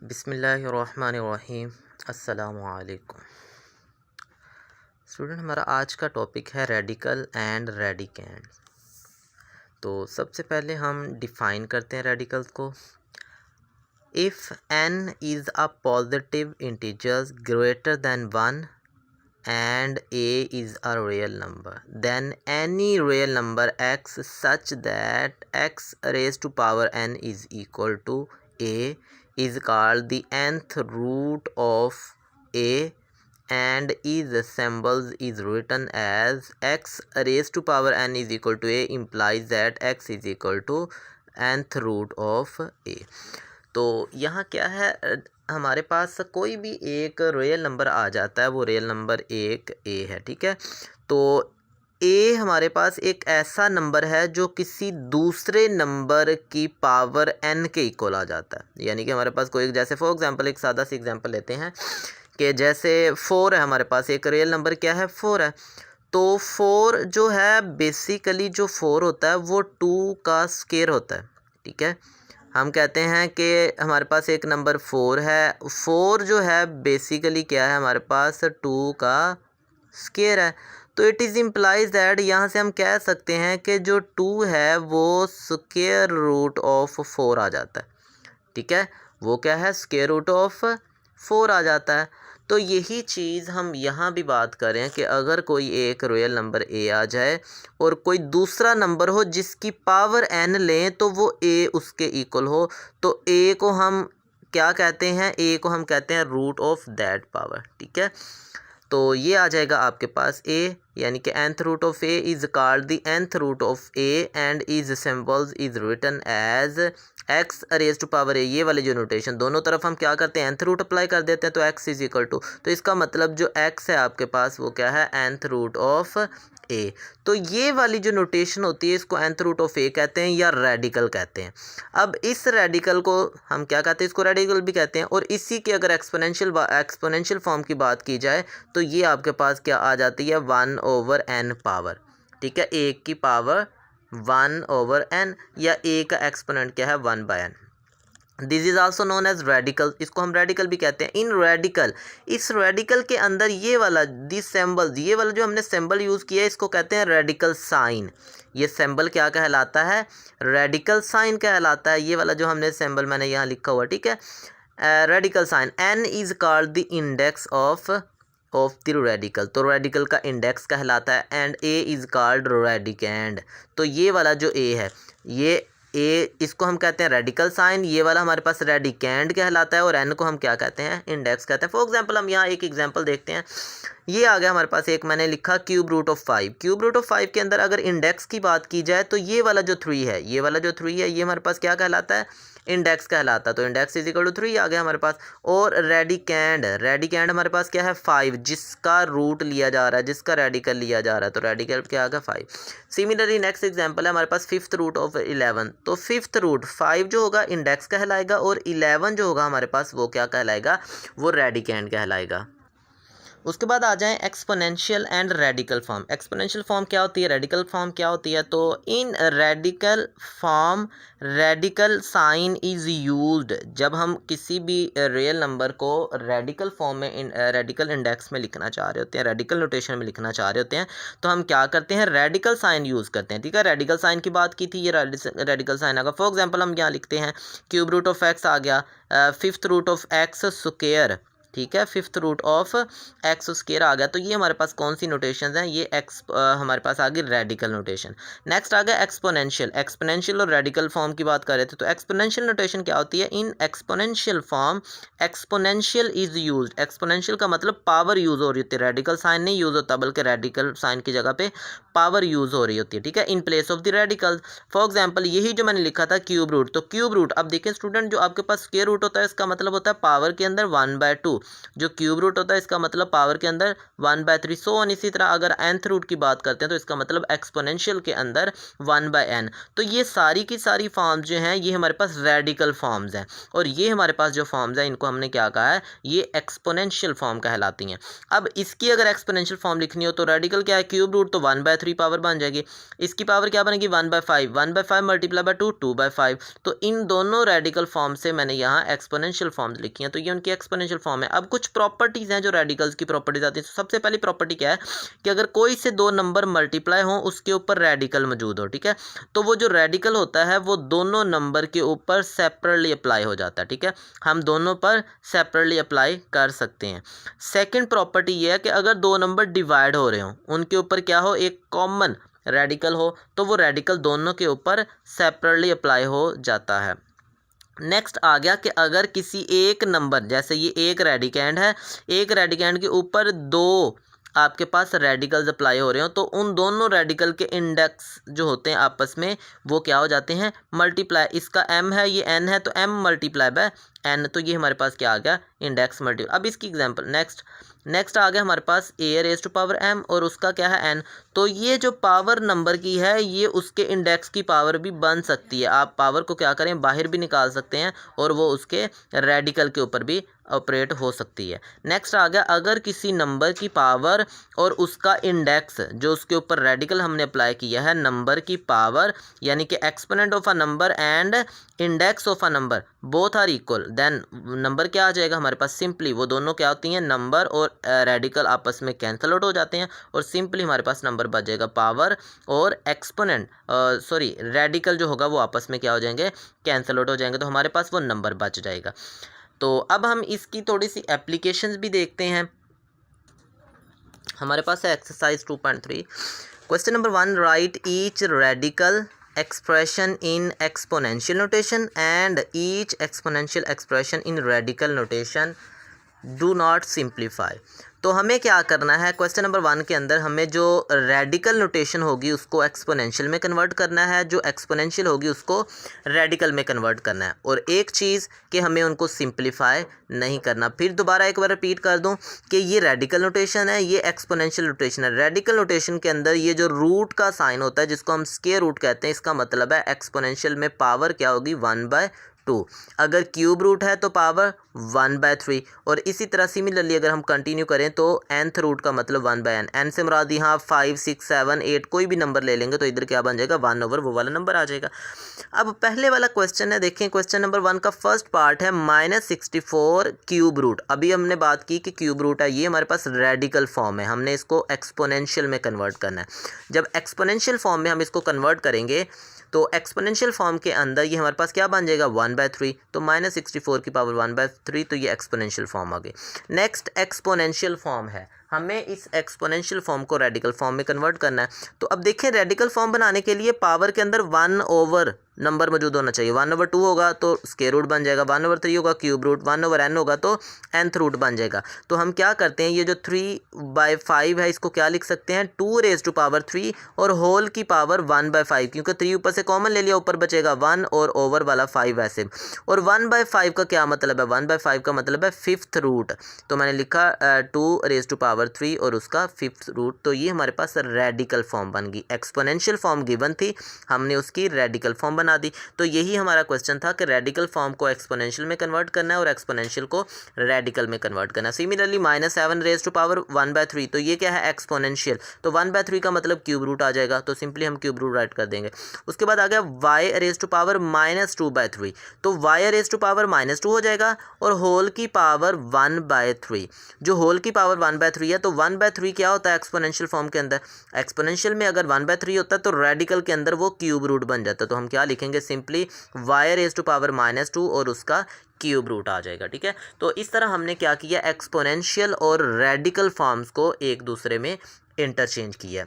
बिस्मिल्लाहिर्रहमानिर्रहीम। अस्सलामुअलैकुम स्टूडेंट, हमारा आज का टॉपिक है रेडिकल एंड रेडिकेंड। तो सबसे पहले हम डिफ़ाइन करते हैं रेडिकल्स को। If n is a positive integers greater than 1 and a is a real number, then any real number x such that x raised to power n is equal to a is called the nth root of a, and is symbols is written as x raised to power n is equal to a implies that x is equal to nth root of a। तो यहाँ क्या है, हमारे पास कोई भी एक real number आ जाता है, वो रियल नंबर एक ए है। ठीक है, तो ए हमारे पास एक ऐसा नंबर है जो किसी दूसरे नंबर की पावर एन के इक्वल आ जाता है। यानी कि हमारे पास कोई, जैसे फॉर एग्जांपल एक सादा सी एग्जांपल लेते हैं कि जैसे 4 है, हमारे पास एक रियल नंबर क्या है, 4 है। तो 4 जो है, बेसिकली जो 4 होता है वो 2 का स्क्वायर होता है। ठीक है, हम कहते हैं कि हमारे पास एक नंबर 4 है, 4 जो है बेसिकली क्या है, हमारे पास 2 का स्क्वायर है। तो इट इज़ इम्प्लाइज दैट, यहाँ से हम कह सकते हैं कि जो 2 है वो स्क्वायर रूट ऑफ 4 आ जाता है। ठीक है, वो क्या है, स्क्वायर रूट ऑफ 4 आ जाता है। तो यही चीज़ हम यहाँ भी बात करें कि अगर कोई एक रियल नंबर ए आ जाए और कोई दूसरा नंबर हो जिसकी पावर एन लें तो वो ए उसके इक्वल हो, तो ए को हम क्या कहते हैं, ए को हम कहते हैं रूट ऑफ दैट पावर। ठीक है, तो ये आ जाएगा आपके पास ए, यानी कि nth root of A is called the nth root of A and is symbols is written as x raise to power A. ये वाले जो नोटेशन दोनों तरफ हम क्या करते हैं, nth रूट अप्लाई कर देते हैं, तो x इज इक्वल टू, तो इसका मतलब जो x है आपके पास वो क्या है, nth रूट ऑफ ए। तो ये वाली जो नोटेशन होती है इसको nth रूट ऑफ ए कहते हैं या रेडिकल कहते हैं। अब इस रेडिकल को हम क्या कहते हैं, इसको रेडिकल भी कहते हैं। और इसी की अगर एक्सपोनेंशियल फॉर्म की बात की जाए तो ये आपके पास क्या आ जाती है, 1/n पावर। ठीक है, एक की पावर 1/n, या ए का एक्सपोनेंट क्या है, 1/n। This is also known as radical, इसको हम रेडिकल भी कहते हैं। इन रेडिकल, इस रेडिकल के अंदर ये वाला दिस सिंबल, ये वाला जो हमने सिंबल यूज़ किया है इसको कहते हैं रेडिकल साइन। ये सिंबल क्या कहलाता है, रेडिकल साइन कहलाता है। ये वाला जो हमने सिंबल मैंने यहाँ लिखा हुआ, ठीक है, radical sign. N is called the index of the radical, तो रेडिकल का इंडेक्स कहलाता है। And a is called radicand, तो ये वाला जो ए है, ये ए, इसको हम कहते हैं रेडिकल साइन। ये वाला हमारे पास रेडिकेंड कहलाता है, और एन को हम क्या कहते हैं, इंडेक्स कहते हैं। फॉर एग्जांपल हम यहाँ एक एग्जांपल देखते हैं। ये आ गया हमारे पास, एक मैंने लिखा cube root of 5। Cube root of 5 के अंदर अगर इंडेक्स की बात की जाए तो ये वाला जो 3 है, ये वाला जो 3 है, ये हमारे पास क्या कहलाता है, इंडेक्स कहलाता है। तो इंडेक्स इज इक्वल टू 3 आ गया हमारे पास। और रेडिकेंड, रेडिकेंड हमारे पास क्या है, 5, जिसका रूट लिया जा रहा है, जिसका रेडिकल लिया जा रहा है, तो रेडिकल क्या आ गया, 5। सिमिलरली नेक्स्ट एग्जांपल है हमारे पास 5th रूट ऑफ 11। तो 5th रूट 5 जो होगा इंडेक्स कहलाएगा, और 11 जो होगा हमारे पास वो क्या कहलाएगा, वो रेडिकेंड कहलाएगा। उसके बाद आ जाएं exponential and radical form. Exponential form क्या होती है, रेडिकल फॉर्म क्या होती है। तो in radical form radical sign is used, जब हम किसी भी रियल नंबर को रेडिकल फॉर्म में, रेडिकल इंडेक्स में लिखना चाह रहे होते हैं, रेडिकल नोटेशन में लिखना चाह रहे होते हैं, तो हम क्या करते हैं, रेडिकल साइन यूज़ करते हैं। ठीक है, रेडिकल साइन की बात की थी, ये रेडिकल साइन आगा। फॉर एग्जाम्पल हम यहाँ लिखते हैं क्यूब रूट ऑफ एक्स आ गया, 5th root of X square. ठीक है, 5th root of X square आ गया। तो ये हमारे पास कौन सी नोटेशन हैं, ये हमारे पास आ गई रेडिकल नोटेशन। नेक्स्ट आ गया एक्सपोनेंशियल। एक्सपोनेंशियल और रेडिकल फॉर्म की बात कर रहे थे, तो एक्सपोनेंशियल नोटेशन क्या होती है, in exponential form exponential is use. Exponential का मतलब पावर यूज़ हो रही होती है, रेडिकल साइन नहीं यूज़ होता, बल्कि रेडिकल साइन की जगह पे पावर यूज़ हो रही होती है। ठीक है, in place of the radical. For example यही जो मैंने लिखा था क्यूब रूट, तो क्यूब रूट, अब देखिए स्टूडेंट, जो आपके पास स्क्वायर रूट होता है इसका मतलब होता है पावर के अंदर 1/2। जो क्यूब रूट होता है इसका मतलब पावर के अंदर 1/3 सो ऑन। इसी तरह अगर nth रूट की बात करते हैं तो इसका मतलब एक्सपोनेंशियल के अंदर 1/n। तो ये सारी की सारी फॉर्म्स जो हैं ये हमारे पास रेडिकल फॉर्म्स हैं, और ये हमारे पास जो फॉर्म्स हैं इनको हमने क्या कहा है, ये एक्सपोनेंशियल फॉर्म कहलाती हैं। अब इसकी अगर एक्सपोनेंशियल फॉर्म लिखनी हो तो रेडिकल क्या है, क्यूब रूट, तो 1/3 पावर बन जाएगी। इसकी पावर क्या बनेगी, 1/5, 1/5 मल्टीप्लाई बाय 2, 2/5। तो इन दोनों रेडिकल फॉर्म से मैंने यहाँ एक्सपोनेंशियल फॉर्म्स लिखी हैं, तो ये उनकी एक्सपोनेंशियल फॉर्म है। अब कुछ प्रॉपर्टीज़ हैं जो रेडिकल्स की प्रॉपर्टीज आती है। तो सबसे पहली प्रॉपर्टी क्या है कि अगर कोई से दो नंबर मल्टीप्लाई हो उसके ऊपर रेडिकल मौजूद हो, ठीक है, तो वो जो रेडिकल होता है वो दोनों नंबर के ऊपर सेपरेटली अप्लाई हो जाता है, ठीक है, हम दोनों पर सेपरेटली अप्लाई कर सकते हैं। सेकंड प्रॉपर्टी ये है कि अगर दो नंबर डिवाइड हो रहे हो उनके ऊपर क्या हो, एक कॉमन रेडिकल हो, तो वो रेडिकल दोनों के ऊपर सेपरेटली अप्लाई हो जाता है। नेक्स्ट आ गया कि अगर किसी एक नंबर, जैसे ये एक रेडिकेंड है, एक रेडिकेंड के ऊपर दो आपके पास रेडिकल्स अप्लाई हो रहे हो, तो उन दोनों रेडिकल के इंडेक्स जो होते हैं आपस में वो क्या हो जाते हैं, मल्टीप्लाई। इसका m है, ये n है, तो m मल्टीप्लाई बाय n, तो ये हमारे पास क्या आ गया, इंडेक्स मल्टीप्लाई। अब इसकी एग्जांपल नेक्स्ट आ गया हमारे पास a raise to power m और उसका क्या है n। तो ये जो पावर नंबर की है ये उसके इंडेक्स की पावर भी बन सकती है। आप पावर को क्या करें, बाहर भी निकाल सकते हैं और वो उसके रेडिकल के ऊपर भी ऑपरेट हो सकती है। नेक्स्ट आ गया, अगर किसी नंबर की पावर और उसका इंडेक्स जो उसके ऊपर रेडिकल हमने अप्लाई किया है, नंबर की पावर यानी कि exponent of a number and index of a number both are equal, then number क्या आ जाएगा हमारे पास, सिंपली वो दोनों क्या होती हैं, नंबर और रेडिकल आपस में कैंसल आउट हो जाते हैं और सिंपली हमारे पास नंबर बच जाएगा। पावर और एक्सपोनेंट रेडिकल जो होगा वो आपस में क्या हो जाएंगे, कैंसल आउट हो जाएंगे, तो हमारे पास वो नंबर बच जाएगा। तो अब हम इसकी थोड़ी सी एप्लीकेशंस भी देखते हैं। हमारे पास है exercise 2.3, question number 1, right each radical expression in exponential notation and each exponential expression in radical notation, do not simplify. तो हमें क्या करना है, क्वेश्चन नंबर 1 के अंदर हमें जो रेडिकल नोटेशन होगी उसको एक्सपोनेंशियल में कन्वर्ट करना है, जो एक्सपोनेंशियल होगी उसको रेडिकल में कन्वर्ट करना है, और एक चीज़ कि हमें उनको सिंप्लीफाई नहीं करना। फिर दोबारा एक बार रिपीट कर दूं कि ये रेडिकल नोटेशन है, ये एक्सपोनेंशियल नोटेशन है। रेडिकल नोटेशन के अंदर ये जो रूट का साइन होता है जिसको हम स्क्वायर रूट कहते हैं, इसका मतलब है एक्सपोनेंशियल में पावर क्या होगी, 1/2। अगर क्यूब रूट है तो पावर 1/3, और इसी तरह सिमिलरली अगर हम कंटिन्यू करें तो nth रूट का मतलब 1/n। n से मुराद यहाँ 5, 6, 7, 8 कोई भी नंबर ले लेंगे तो इधर क्या बन जाएगा, 1/, वो वाला नंबर आ जाएगा। अब पहले वाला क्वेश्चन है, देखें क्वेश्चन नंबर 1 का फर्स्ट पार्ट है -64 क्यूब रूट। अभी हमने बात की कि क्यूब रूट है, ये हमारे पास रेडिकल फॉर्म है, हमने इसको एक्सपोनेंशियल में कन्वर्ट करना है। जब एक्सपोनेंशियल फॉर्म में हम इसको कन्वर्ट करेंगे तो एक्सपोनेंशियल फॉर्म के अंदर ये हमारे पास क्या बन जाएगा, 1/3, तो -64 की पावर 1/3, तो ये एक्सपोनेंशियल फॉर्म आ गई। नेक्स्ट एक्सपोनेंशियल फॉर्म है, हमें इस एक्सपोनेंशियल फॉर्म को रेडिकल फॉर्म में कन्वर्ट करना है। तो अब देखें रेडिकल फॉर्म बनाने के लिए पावर के अंदर 1 नंबर मौजूद होना चाहिए। 1/2 होगा तो स्क्वायर रूट बन जाएगा, 1/3 होगा क्यूब रूट, 1/n होगा तो nth रूट बन जाएगा। तो हम क्या करते हैं, ये जो 3/5 है इसको क्या लिख सकते हैं, 2 रेज़ टू पावर 3 और होल की पावर 1/5, क्योंकि 3 ऊपर से कॉमन ले लिया, ऊपर बचेगा 1 और ओवर वाला 5 ऐसे। और 1/5 का क्या मतलब है, 1/5 का मतलब है 5th रूट, तो मैंने लिखा 2 रेज़ टू पावर 3 और उसका 5th रूट, तो ये हमारे पास रेडिकल फॉर्म बन गई। एक्सपोनेंशियल फॉर्म गिवन थी, हमने उसकी रेडिकल फॉर्म बना दी। तो यही हमारा क्वेश्चन था कि रेडिकल फॉर्म को एक्सपोनेंशियल में कन्वर्ट करना है और एक्सपोनेंशियल को रेडिकल में कन्वर्ट करना है। सिमिलरली -7 रेज़ टू पावर 1/3, तो ये क्या है, एक्सपोनेंशियल, तो 1/3 का मतलब क्यूब रूट आ जाएगा, तो सिंपली हम क्यूब रूट राइट कर देंगे। उसके बाद आ गया y रेज़ टू पावर -2/3, तो y रेज़ टू पावर -2 हो जाएगा और होल की पावर 1/3, जो होल की पावर 1/3 है, तो 1/3 क्या होता है एक्सपोनेंशियल फॉर्म के अंदर, एक्सपोनेंशियल में अगर 1/3 होता है तो रेडिकल के अंदर वो क्यूब रूट बन जाता है, तो हम क्या लिखेंगे, simply y raise to power -2 और उसका क्यूब रूट आ जाएगा, ठीक है। तो इस तरह हमने क्या किया, एक्सपोनेंशियल और रेडिकल फॉर्म्स को एक दूसरे में इंटरचेंज किया।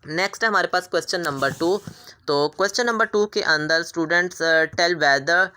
नेक्स्ट है हमारे पास क्वेश्चन नंबर 2। तो क्वेश्चन नंबर 2 के अंदर students tell whether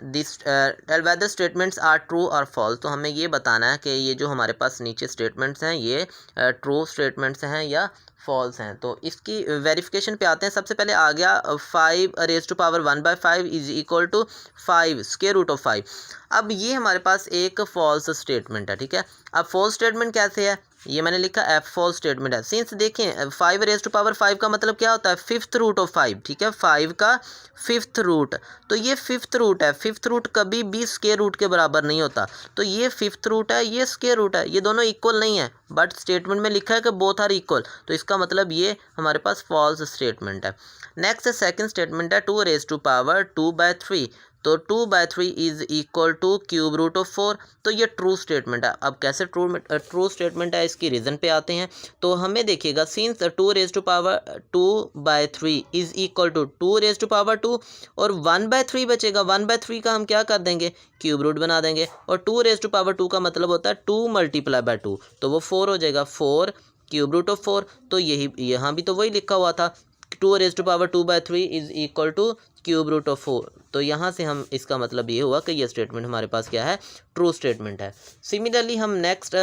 this tell whether statements are true और फॉल्स। तो हमें ये बताना है कि ये जो हमारे पास नीचे स्टेटमेंट्स हैं ये ट्रू स्टेटमेंट्स हैं या फॉल्स हैं। तो इसकी वेरिफिकेशन पे आते हैं। सबसे पहले आ गया 5 raise to power 1/5 is equal to 5 square root of 5। अब ये हमारे पास एक फॉल्स स्टेटमेंट है, ठीक है। अब फॉल्स स्टेटमेंट कैसे है, ये मैंने लिखा एफ फॉल्स स्टेटमेंट है। सिंस देखें 5 रेज़ टू पावर 5 का मतलब क्या होता है, फिफ्थ रूट ऑफ 5, ठीक है, 5 का फिफ्थ रूट। तो ये फिफ्थ रूट है, फिफ्थ रूट कभी भी स्क्वायर रूट के बराबर नहीं होता। तो ये फिफ्थ रूट है, ये स्क्वायर रूट है, ये दोनों इक्वल नहीं है, बट स्टेटमेंट में लिखा है कि बोथ आर इक्वल। तो इसका मतलब ये हमारे पास फॉल्स स्टेटमेंट है। नेक्स्ट सेकंड स्टेटमेंट है 2 रेज़ टू पावर 2/3। तो 2/3 is equal to cube root of 4। तो ये ट्रू स्टेटमेंट है। अब कैसे ट्रू स्टेटमेंट है, इसकी रीज़न पे आते हैं। तो हमें देखिएगा since 2 raise to power 2/3 is equal to 2 raise to power 2 और 1/3 बचेगा। 1/3 का हम क्या कर देंगे, क्यूब रूट बना देंगे। और 2 रेज़ टू पावर 2 का मतलब होता है 2 × 2, तो वो 4 हो जाएगा, 4 क्यूब रूट ऑफ 4। तो यही यहाँ भी तो वही लिखा हुआ था, 2 raise to power 2/3 is equal to cube root of 4। तो यहाँ से हम इसका मतलब ये हुआ कि ये स्टेटमेंट हमारे पास क्या है, ट्रू स्टेटमेंट है। सिमिलरली हम नेक्स्ट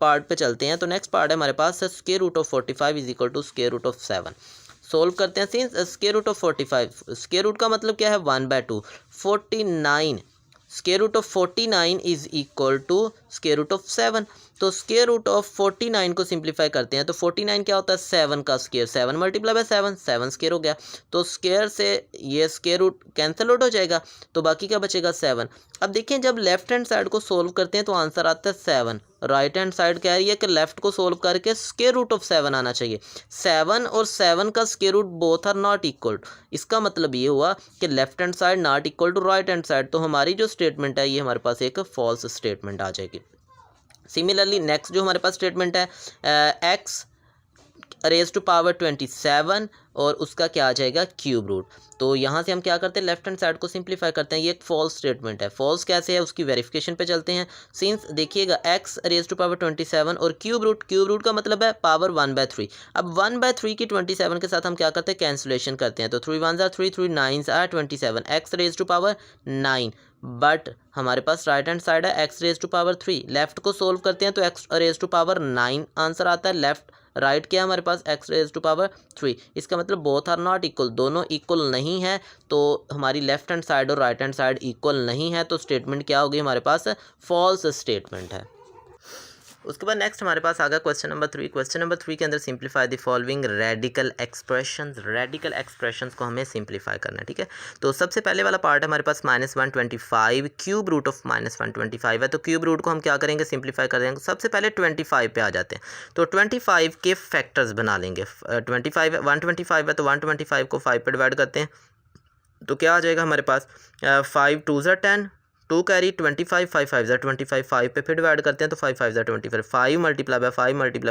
पार्ट पे चलते हैं। तो नेक्स्ट पार्ट है हमारे पास square root of 45 is equal to square root of 7। Solve करते हैं। Since square root of 45, square root का मतलब क्या है 1/2, 49 square root of 49 is equal to square root of 7। तो स्क्वायर रूट ऑफ 49 को सिंप्लीफाई करते हैं। तो 49 क्या होता है, 7 का स्क्वायर, 7 × 7, 7 स्क्वायर हो गया। तो स्क्वायर से ये स्क्वायर रूट कैंसिल आउट हो जाएगा, तो बाकी क्या बचेगा 7। अब देखें जब लेफ्ट हैंड साइड को सोल्व करते हैं तो आंसर आता है 7। राइट हैंड साइड कह रही है कि लेफ्ट को सोल्व करके स्क्वायर रूट ऑफ 7 आना चाहिए। 7 और 7 का square root both are not equal. इसका मतलब ये हुआ कि left hand side not equal to right hand side. तो हमारी जो स्टेटमेंट है ये हमारे पास एक फॉल्स स्टेटमेंट आ जाएगी। सिमिलरली नेक्स्ट जो हमारे पास स्टेटमेंट है एक्स रेज़ टू पावर 27 और उसका क्या आ जाएगा, क्यूब रूट। तो यहाँ से हम क्या करते हैं, लेफ्ट हैंड साइड को सिंप्लीफाई करते हैं। ये एक फॉल्स स्टेटमेंट है। फॉल्स कैसे है, उसकी वेरिफिकेशन पे चलते हैं। सिंस देखिएगा एक्स रेज़ टू पावर 27 और क्यूब रूट का मतलब है पावर 1/3। अब 1/3 की 27 के साथ हम क्या करते हैं, कैंसिलेशन करते हैं। तो 3 1 are 3, 3 9 are 27, x raise to power 9। But हमारे पास राइट हैंड साइड है x raise to power 3। Left को सोल्व करते हैं तो x raise to power 9 answer आता है। लेफ्ट राइट क्या है हमारे पास, एक्स रेज़ टू पावर 3। इसका मतलब बोथ आर नॉट इक्वल, दोनों इक्वल नहीं है। तो हमारी लेफ्ट हैंड साइड और राइट हैंड साइड इक्वल नहीं है। तो स्टेटमेंट क्या होगी हमारे पास, फॉल्स स्टेटमेंट है। उसके बाद नेक्स्ट हमारे पास आ गया क्वेश्चन नंबर 3। क्वेश्चन नंबर 3 के अंदर simplify the following radical expressions. Radical expressions को हमें सिंप्लीफाई करना है, ठीक है। तो सबसे पहले वाला पार्ट है हमारे पास -125 क्यूब रूट ऑफ -125 है। तो क्यूब रूट को हम क्या करेंगे, सिंप्लीफाई कर देंगे। सबसे पहले 25 पे आ जाते हैं। तो 25 के फैक्टर्स बना लेंगे। 125 है तो 125 को 5 पे डिवाइड करते हैं। तो क्या आ जाएगा हमारे पास, 5 2 ज़ा 10, 2 कैरी 25, 5 5 ज़ा 25, 5 पे फिर डिवाइड करते हैं तो 5 5 ज़ा 25, 5 ×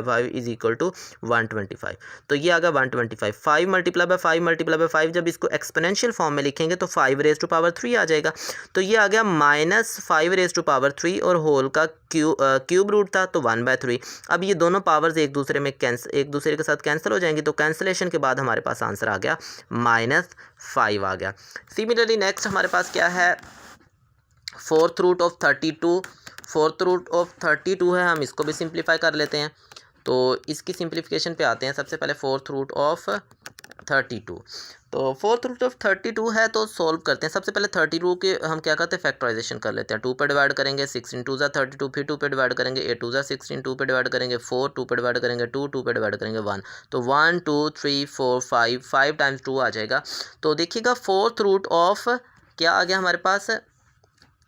5 इज इक्वल टू 125। तो ये आ गया 125। 5 × 5 जब इसको एक्सपोनेंशियल फॉर्म में लिखेंगे तो 5 रेज़ टू पावर 3 आ जाएगा। तो ये आ गया -5 रेज़ टू पावर 3 और होल का क्यूब रूट था तो 1/3। अब ये दोनों पावर्स एक दूसरे के साथ कैंसिल हो जाएंगी। तो कैंसिलेशन के बाद हमारे पास आंसर आ गया -5 आ गया। सिमिलरली नेक्स्ट हमारे पास क्या है, फोर्थ रूट ऑफ 32 है। हम इसको भी सिंप्लीफाई कर लेते हैं। तो इसकी सिंप्लीफिकेशन पे आते हैं। सबसे पहले फोर्थ रूट ऑफ 32। तो फोर्थ रूट ऑफ 32 है तो सोल्व करते हैं। सबसे पहले 32 के हम क्या करते हैं, फैक्टराइजेशन कर लेते हैं। 2 पे डिवाइड करेंगे, 6 × 2 ज़ा 32, फिर 2 पे डिवाइड करेंगे, 8 2 ज़ा 16, 2 पे डिवाइड करेंगे 4, 2 पे डिवाइड करेंगे 2, 2 पे डिवाइड करेंगे 1। तो 1 2 3 4 5 टाइम्स 2 आ जाएगा। तो देखिएगा फोर्थ रूट ऑफ क्या आ गया हमारे पास,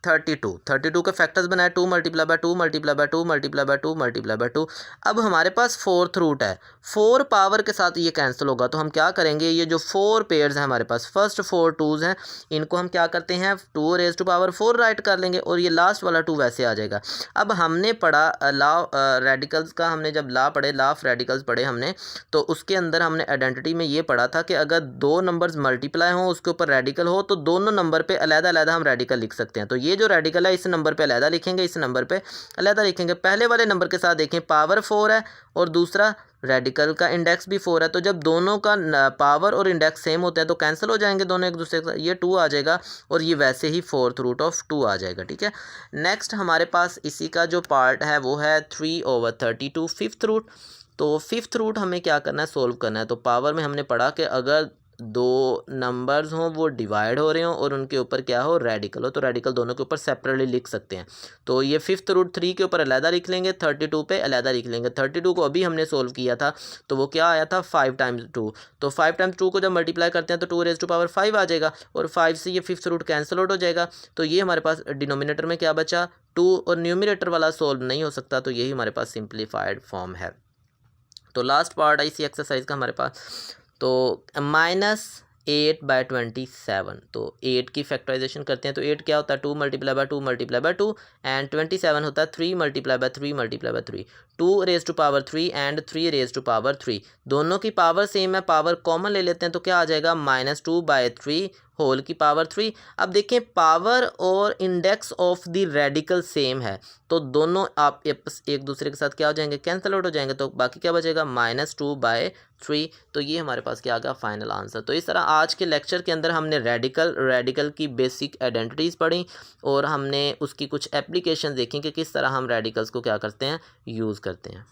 32 के फैक्टर्स बनाए, 2 × 2 × 2 × 2 × 2। अब हमारे पास फोर्थ रूट है, 4 पावर के साथ ये कैंसिल होगा। तो हम क्या करेंगे, ये जो 4 पेयर्स हैं हमारे पास, फर्स्ट 4 2s हैं, इनको हम क्या करते हैं 2 रेज़ टू पावर 4 राइट कर लेंगे और ये लास्ट वाला 2 वैसे आ जाएगा। अब हमने पढ़ा लॉ रेडिकल्स का, हमने जब लॉ ऑफ रेडिकल्स पढ़े हमने, तो उसके अंदर हमने आइडेंटिटी में ये पढ़ा था कि अगर 2 नंबर्स मल्टीप्लाई हों उसके ऊपर रेडिकल हो तो दोनों नंबर पर अलग-अलग हम रेडिकल लिख सकते हैं। तो ये ये जो रेडिकल है इस नंबर पे अलहदा लिखेंगे, इस नंबर पे अलहदा लिखेंगे। पहले वाले नंबर के साथ देखें पावर 4 है और दूसरा रेडिकल का इंडेक्स भी 4 है, तो जब दोनों का पावर और इंडेक्स सेम होता है तो कैंसिल हो जाएंगे दोनों एक दूसरे के साथ, ये 2 आ जाएगा और ये वैसे ही 4th रूट ऑफ 2 आ जाएगा। ठीक है, नेक्स्ट हमारे पास इसी का जो पार्ट है वो है 3/32 5th रूट। तो 5th रूट हमें क्या करना है, सोल्व करना है। तो पावर में हमने पढ़ा कि अगर दो नंबर्स हों वो डिवाइड हो रहे हों और उनके ऊपर क्या हो, रेडिकल हो, तो रेडिकल दोनों के ऊपर सेपरेटली लिख सकते हैं। तो ये 5th रूट 3 के ऊपर अलहदा लिख लेंगे, 32 पे अलहदा लिख लेंगे। 32 को अभी हमने सोल्व किया था तो वो क्या आया था 5 टाइम्स 2, तो 5 टाइम्स 2 को जब मल्टीप्लाई करते हैं तो 2⁻5 आ जाएगा और 5 से ये 5th रूट कैंसिल आउट हो जाएगा। तो ये हमारे पास डिनोमिनेटर में क्या बचा 2 और न्यूमिनेटर वाला सोल्व नहीं हो सकता, तो यही हमारे पास सिंप्लीफाइड फॉर्म है। तो लास्ट पार्ट है इसी एक्सरसाइज का हमारे पास, तो -8/27। तो 8 की फैक्टराइजेशन करते हैं तो 8 क्या होता है 2 × 2 × 2 एंड 27 होता है 3 × 3 × 3, 2⁻³ एंड 3⁻3। दोनों की पावर सेम है, पावर कॉमन ले लेते हैं तो क्या आ जाएगा -2/3 होल की पावर 3। अब देखें पावर और index of the radical same है तो दोनों आप एक दूसरे के साथ क्या हो जाएंगे, कैंसिल आउट हो जाएंगे, तो बाकी क्या बचेगा -2/3। तो ये हमारे पास क्या आ गया फाइनल आंसर। तो इस तरह आज के लेक्चर के अंदर हमने रेडिकल की बेसिक आइडेंटिटीज़ पढ़ी और हमने उसकी कुछ एप्लीकेशन देखी कि किस तरह हम रेडिकल्स को क्या करते हैं, यूज़ करते हैं।